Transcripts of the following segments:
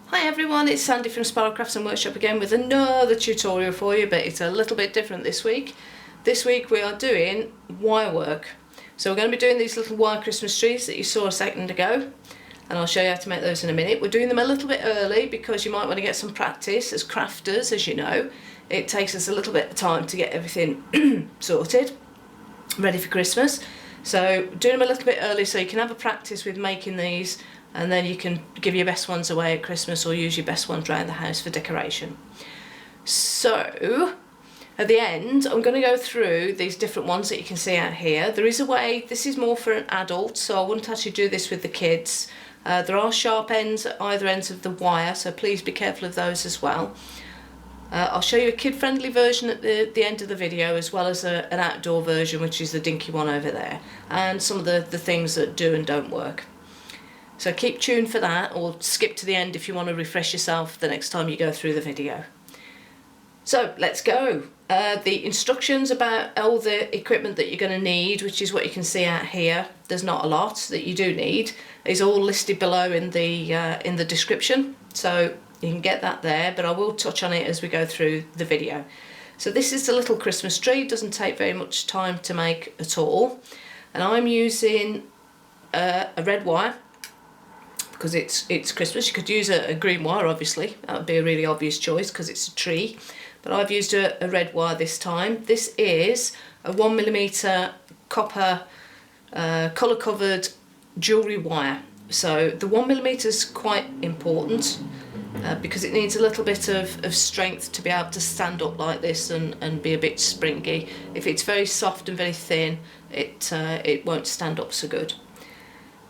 Hi everyone, it's Sandy from Spiral Crafts and Workshop again with another tutorial for you, but it's a little bit different this week. This week we are doing wire work. So we're going to be doing these little wire Christmas trees that you saw a second ago, and I'll show you how to make those in a minute. We're doing them a little bit early because you might want to get some practice as crafters. As you know, it takes us a little bit of time to get everything sorted, ready for Christmas. So doing them a little bit early so you can have a practice with making these, and then you can give your best ones away at Christmas or use your best ones around the house for decoration. So at the end I'm going to go through these different ones that you can see out here. There is a way, this is more for an adult, so I wouldn't actually do this with the kids. There are sharp ends at either ends of the wire, so please be careful of those as well. I'll show you a kid-friendly version at the end of the video, as well as an outdoor version, which is the dinky one over there, and some of the things that do and don't work. So keep tuned for that, or skip to the end if you want to refresh yourself the next time you go through the video. So let's go. The instructions about all the equipment that you're going to need, which is what you can see out here, there's not a lot that you do need, is all listed below in the description, so you can get that there, but I will touch on it as we go through the video. So this is the little Christmas tree. It doesn't take very much time to make at all, and I'm using a red wire because it's Christmas. You could use a green wire, obviously, that would be a really obvious choice because it's a tree, but I've used a red wire this time. This is a 1mm copper colour covered jewellery wire. So the 1mm is quite important because it needs a little bit of strength to be able to stand up like this and be a bit springy. If it's very soft and very thin, it won't stand up so good.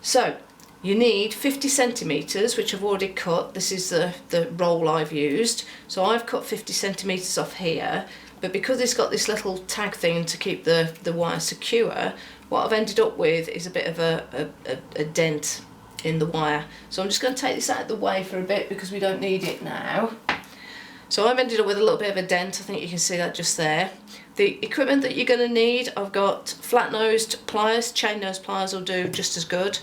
So you need 50 centimetres, which I've already cut. This is the roll I've used. So I've cut 50 centimetres off here, but because it's got this little tag thing to keep the wire secure, what I've ended up with is a bit of a dent in the wire. So I'm just going to take this out of the way for a bit because we don't need it now. So I've ended up with a little bit of a dent. I think you can see that just there. The equipment that you're going to need, I've got flat-nosed pliers, chain-nosed pliers will do just as good.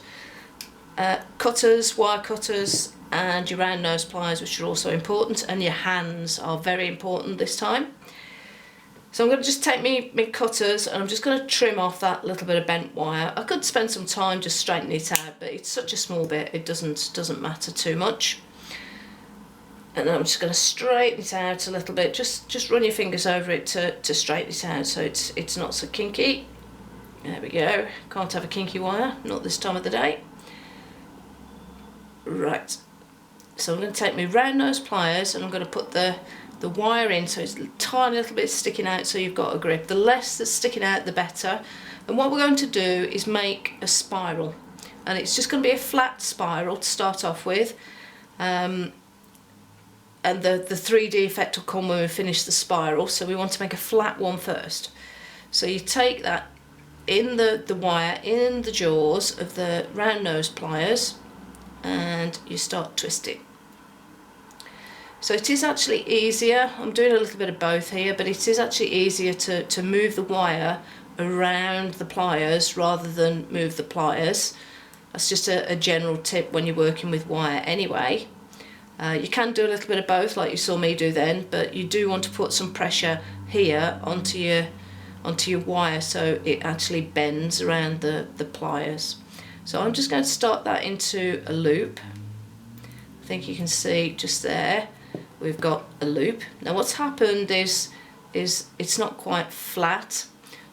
Cutters, wire cutters, and your round nose pliers, which are also important, and your hands are very important this time. So I'm going to just take my cutters and I'm just going to trim off that little bit of bent wire. I could spend some time just straightening it out, but it's such a small bit, it doesn't matter too much. And then I'm just going to straighten it out a little bit. Just run your fingers over it to straighten it out so it's not so kinky. There we go. Can't have a kinky wire, not this time of the day. Right, so I'm going to take my round nose pliers and I'm going to put the wire in so it's a tiny little bit sticking out so you've got a grip. The less that's sticking out the better. And what we're going to do is make a spiral, and it's just going to be a flat spiral to start off with, and the 3D effect will come when we finish the spiral, so we want to make a flat one first. So you take that in the wire in the jaws of the round nose pliers and you start twisting. So it is actually easier, I'm doing a little bit of both here, but it is actually easier to move the wire around the pliers rather than move the pliers. That's just a general tip when you're working with wire anyway. You can do a little bit of both like you saw me do then, but you do want to put some pressure here onto your wire so it actually bends around the pliers. So I'm just going to start that into a loop. I think you can see just there we've got a loop. Now what's happened is it's not quite flat,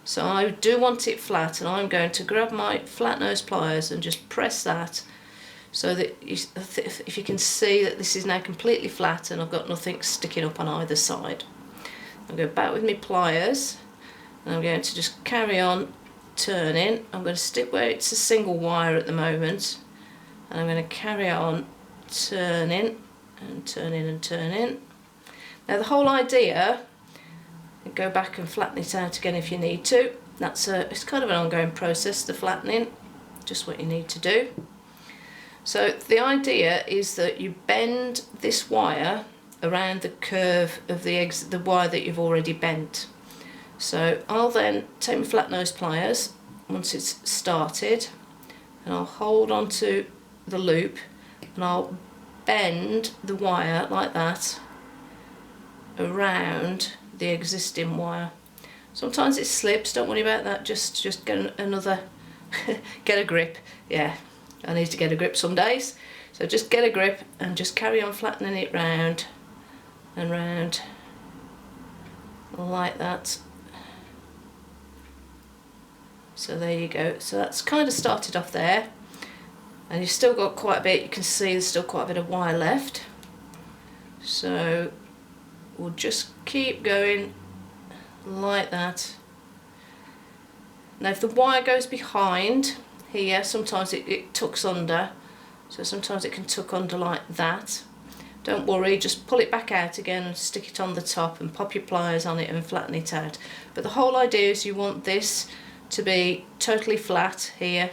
so I do want it flat, and I'm going to grab my flat nose pliers and just press that so that if you can see that this is now completely flat and I've got nothing sticking up on either side. I'll go back with my pliers and I'm going to just carry on turning. I'm going to stick where it's a single wire at the moment, and I'm going to carry on turning and turning and turning. Now the whole idea, go back and flatten it out again if you need to. It's kind of an ongoing process, the flattening, just what you need to do. So the idea is that you bend this wire around the curve of the wire that you've already bent. So I'll then take my flat nose pliers once it's started, and I'll hold on to the loop and I'll bend the wire like that around the existing wire. Sometimes it slips, don't worry about that, just get another get a grip. Yeah, I need to get a grip some days, so just get a grip and just carry on flattening it round and round like that. So there you go. So that's kind of started off there, and you've still got quite a bit. You can see there's still quite a bit of wire left, so we'll just keep going like that. Now if the wire goes behind here, sometimes it tucks under, so sometimes it can tuck under like that. Don't worry, just pull it back out again and stick it on the top and pop your pliers on it and flatten it out. But the whole idea is you want this to be totally flat here.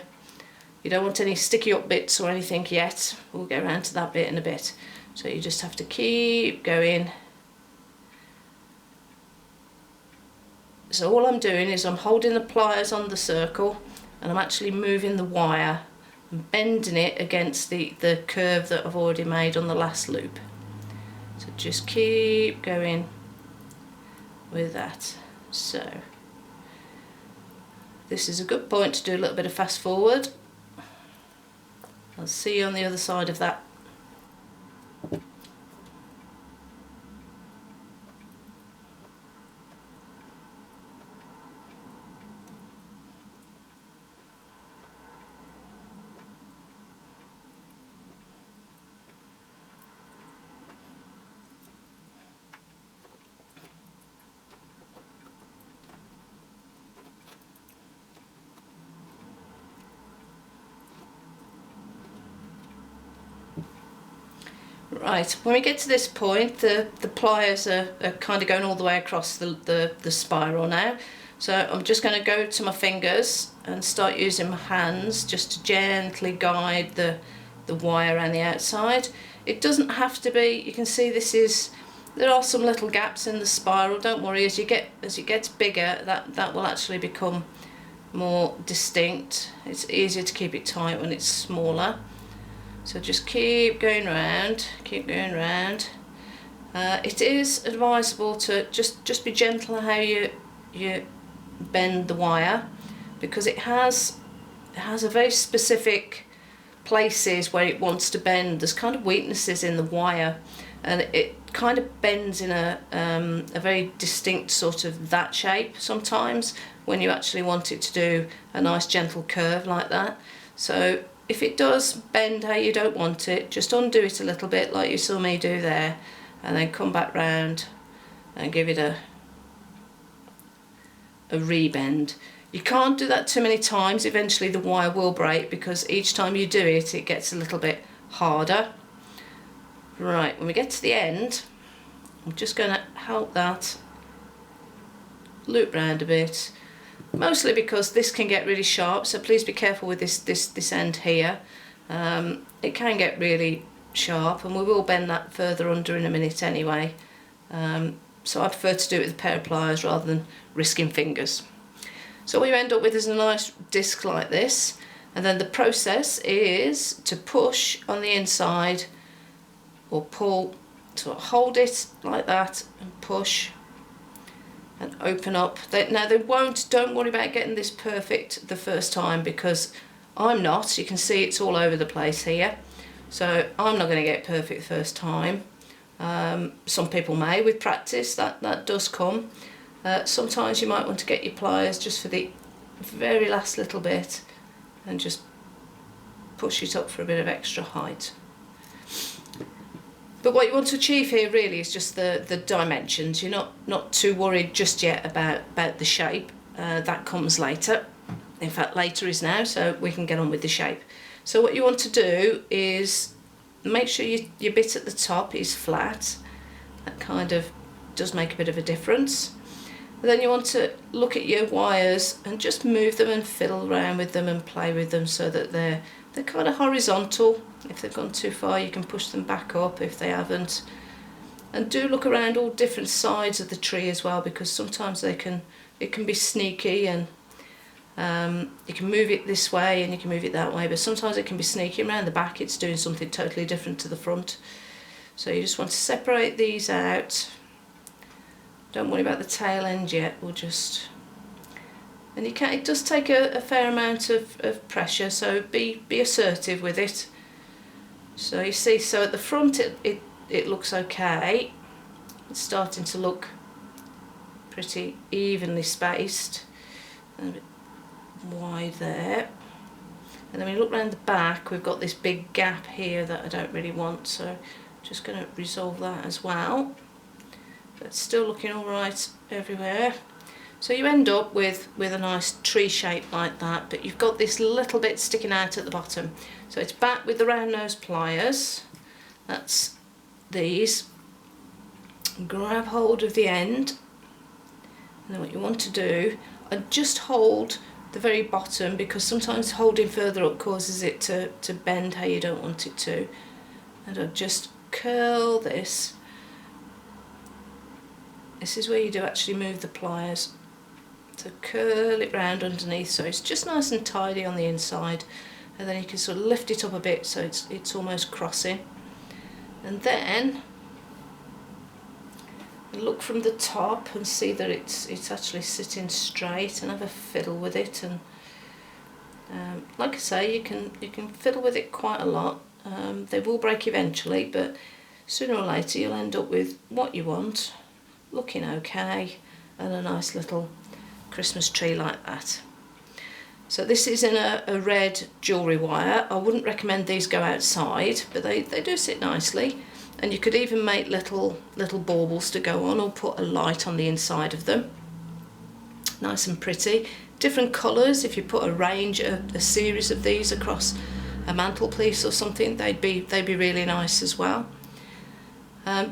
You don't want any sticky up bits or anything yet. We'll get around to that bit in a bit. So you just have to keep going. So all I'm doing is I'm holding the pliers on the circle and I'm actually moving the wire and bending it against the curve that I've already made on the last loop. So just keep going with that. So this is a good point to do a little bit of fast forward. I'll see you on the other side of that. Right, when we get to this point, the pliers are kind of going all the way across the spiral now. So I'm just going to go to my fingers and start using my hands just to gently guide the wire around the outside. It doesn't have to be, you can see there are some little gaps in the spiral. Don't worry, as it gets bigger, that will actually become more distinct. It's easier to keep it tight when it's smaller. So just keep going round, keep going round. It is advisable to just be gentle how you bend the wire, because it has a very specific places where it wants to bend. There's kind of weaknesses in the wire, and it kind of bends in a very distinct sort of that shape sometimes when you actually want it to do a nice gentle curve like that. So if it does bend how you don't want it, just undo it a little bit like you saw me do there, and then come back round and give it a rebend. You can't do that too many times, eventually the wire will break, because each time you do it, it gets a little bit harder. Right, when we get to the end, I'm just going to help that loop round a bit. Mostly because this can get really sharp, so please be careful with this end here. It can get really sharp, and we will bend that further under in a minute anyway. So I prefer to do it with a pair of pliers rather than risking fingers. So what you end up with is a nice disc like this, and then the process is to push on the inside or pull, so hold it like that and push and open up. Now don't worry about getting this perfect the first time, because I'm not. You can see it's all over the place here, so I'm not going to get it perfect the first time. Some people may with practice, that does come. Sometimes you might want to get your pliers just for the very last little bit and just push it up for a bit of extra height. But what you want to achieve here really is just the dimensions. You're not too worried just yet about the shape. That comes later. In fact, later is now, so we can get on with the shape. So what you want to do is make sure your bit at the top is flat. That kind of does make a bit of a difference. And then you want to look at your wires and just move them and fiddle around with them and play with them so that they're kind of horizontal. If they've gone too far, you can push them back up if they haven't. And do look around all different sides of the tree as well, because sometimes it can be sneaky, and You can move it this way and you can move it that way, but sometimes it can be sneaky. Around the back it's doing something totally different to the front. So you just want to separate these out. Don't worry about the tail end yet, we'll just... And you can, it does take a fair amount of pressure, so be assertive with it. So you see, so at the front it looks okay. It's starting to look pretty evenly spaced. And a bit wide there. And then when you look around the back, we've got this big gap here that I don't really want, so I'm just going to resolve that as well. But it's still looking alright everywhere. So you end up with a nice tree shape like that, but you've got this little bit sticking out at the bottom. So it's back with the round nose pliers. That's these. Grab hold of the end. And then what you want to do, and just hold the very bottom, because sometimes holding further up causes it to bend how you don't want it to. And I'll just curl this. This is where you do actually move the pliers. So curl it round underneath so it's just nice and tidy on the inside, and then you can sort of lift it up a bit so it's almost crossing. And then look from the top and see that it's actually sitting straight, and have a fiddle with it. And like I say, you can fiddle with it quite a lot. They will break eventually, but sooner or later you'll end up with what you want, looking okay, and a nice little Christmas tree like that. So this is in a red jewellery wire. I wouldn't recommend these go outside, but they do sit nicely. And you could even make little baubles to go on, or put a light on the inside of them. Nice and pretty. Different colours. If you put a range, a series of these across a mantelpiece or something, they'd be really nice as well.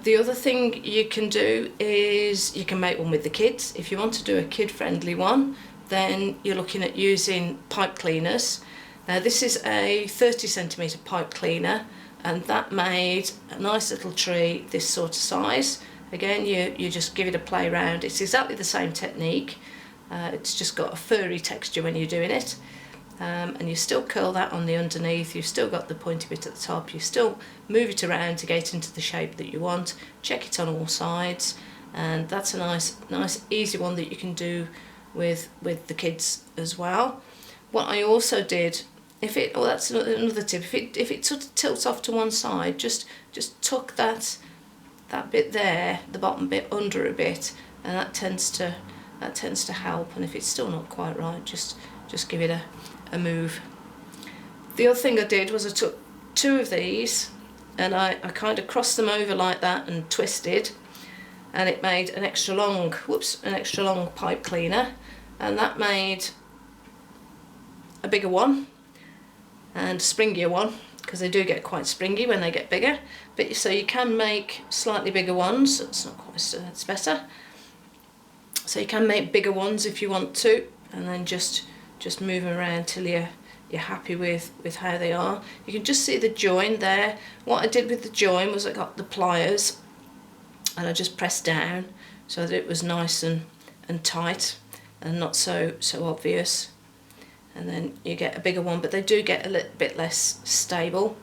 The other thing you can do is you can make one with the kids. If you want to do a kid-friendly one, then you're looking at using pipe cleaners. Now this is a 30cm pipe cleaner, and that made a nice little tree this sort of size. Again, you just give it a play round. It's exactly the same technique. It's just got a furry texture when you're doing it. And you still curl that on the underneath, you've still got the pointy bit at the top, you still move it around to get into the shape that you want, check it on all sides, and that's a nice easy one that you can do with the kids as well. What I also did, that's another tip, if it sort of tilts off to one side, just tuck that bit there, the bottom bit, under a bit, and that tends to help. And if it's still not quite right, just give it a move. The other thing I did was I took two of these and I kind of crossed them over like that and twisted, and it made an extra long pipe cleaner, and that made a bigger one and a springier one, because they do get quite springy when they get bigger. But so you can make slightly bigger ones. It's not quite, it's better. So you can make bigger ones if you want to, and then just move them around till you're happy with how they are. You can just see the join there. What I did with the join was I got the pliers and I just pressed down so that it was nice and tight and not so obvious. And then you get a bigger one, but they do get a little bit less stable.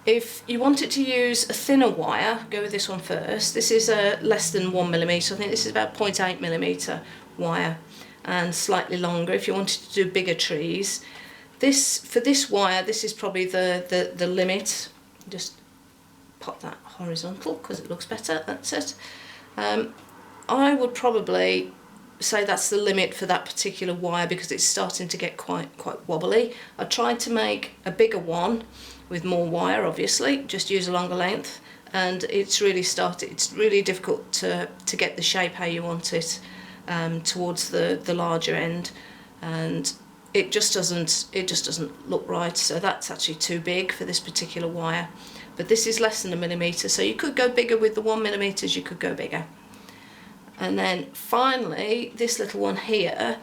If you wanted to use a thinner wire, go with this one first. This is less than 1mm. I think this is about 0.8mm wire, and slightly longer if you wanted to do bigger trees. For this wire, this is probably the limit. Just pop that horizontal because it looks better. That's it. I would probably say that's the limit for that particular wire, because it's starting to get quite wobbly. I tried to make a bigger one with more wire, obviously, just use a longer length, and it's really difficult to get the shape how you want it towards the larger end, and it just doesn't look right. So that's actually too big for this particular wire, but this is less than 1mm, so you could go bigger with the 1mm, you could go bigger. And then finally, this little one here,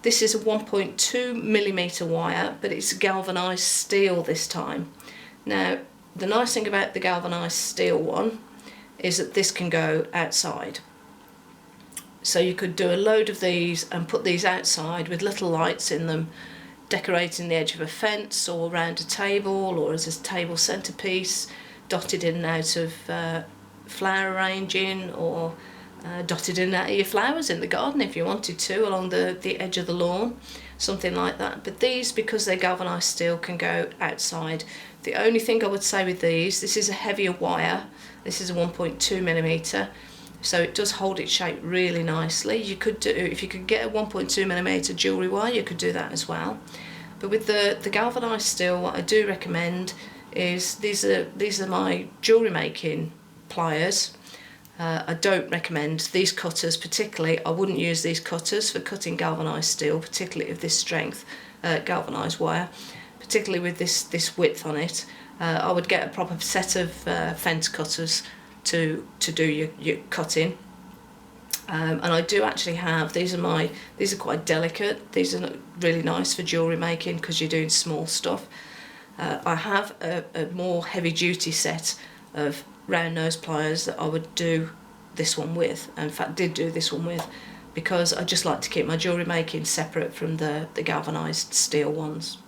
this is a 1.2mm wire, but it's galvanised steel this time. Now, the nice thing about the galvanised steel one is that this can go outside. So you could do a load of these and put these outside with little lights in them, decorating the edge of a fence or around a table or as a table centrepiece, dotted in and out of flower arranging, or dotted in and out of your flowers in the garden if you wanted to, along the edge of the lawn, something like that. But these, because they're galvanised steel, can go outside. The only thing I would say with these, this is a heavier wire, this is a 1.2mm, so it does hold its shape really nicely. You could do, if you could get a 1.2mm jewellery wire, you could do that as well. But with the galvanised steel, what I do recommend is these are my jewellery making pliers. I don't recommend these cutters particularly. I wouldn't use these cutters for cutting galvanised steel, particularly of this strength, galvanised wire, particularly with this width on it. I would get a proper set of fence cutters to do your cutting. And I do actually have, these are quite delicate, these are really nice for jewellery making because you're doing small stuff. I have a more heavy duty set of round nose pliers that I would do this one with, and in fact did do this one with, because I just like to keep my jewellery making separate from the galvanised steel ones.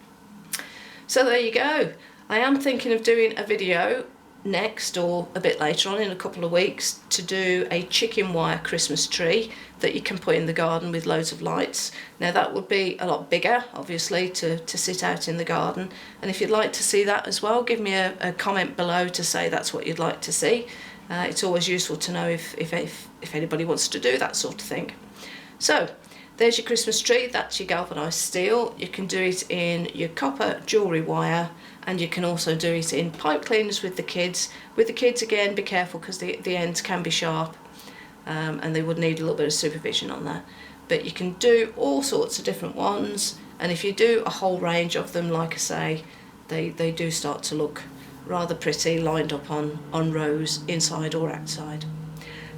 So there you go. I am thinking of doing a video next, or a bit later on in a couple of weeks, to do a chicken wire Christmas tree that you can put in the garden with loads of lights. Now that would be a lot bigger, obviously, to sit out in the garden, and if you'd like to see that as well, give me a comment below to say that's what you'd like to see. It's always useful to know if anybody wants to do that sort of thing. So there's your Christmas tree, that's your galvanised steel. You can do it in your copper jewellery wire, and you can also do it in pipe cleaners with the kids. With the kids, again, be careful because the ends can be sharp, and they would need a little bit of supervision on that. But you can do all sorts of different ones, and if you do a whole range of them, like I say, they do start to look rather pretty, lined up on rows, inside or outside.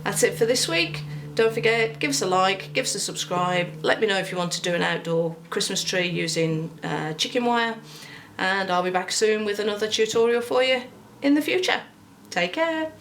That's it for this week. Don't forget, give us a like, give us a subscribe, let me know if you want to do an outdoor Christmas tree using chicken wire, and I'll be back soon with another tutorial for you in the future. Take care.